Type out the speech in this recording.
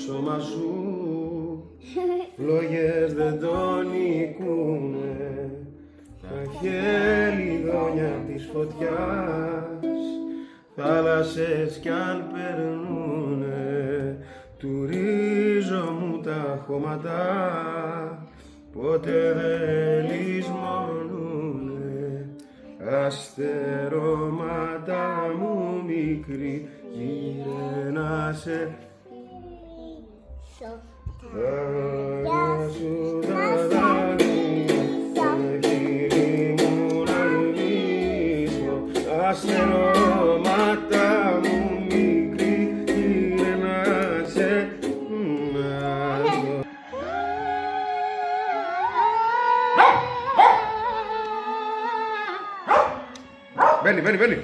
σώμα σου, φλόγες δεν τον νικούνε, τα χελιδόνια της φωτιάς, θάλασσες κι αν περνούνε, του ρίζο μου τα χώματα, ποτέ δεν λησμονούνε, αστερώματα μου μικρή, γύρε να σε σου τα δανείσω, χείλη μου να σβήσω, αστερώματα μου μικρή, γύρε να σε Μπαίνει.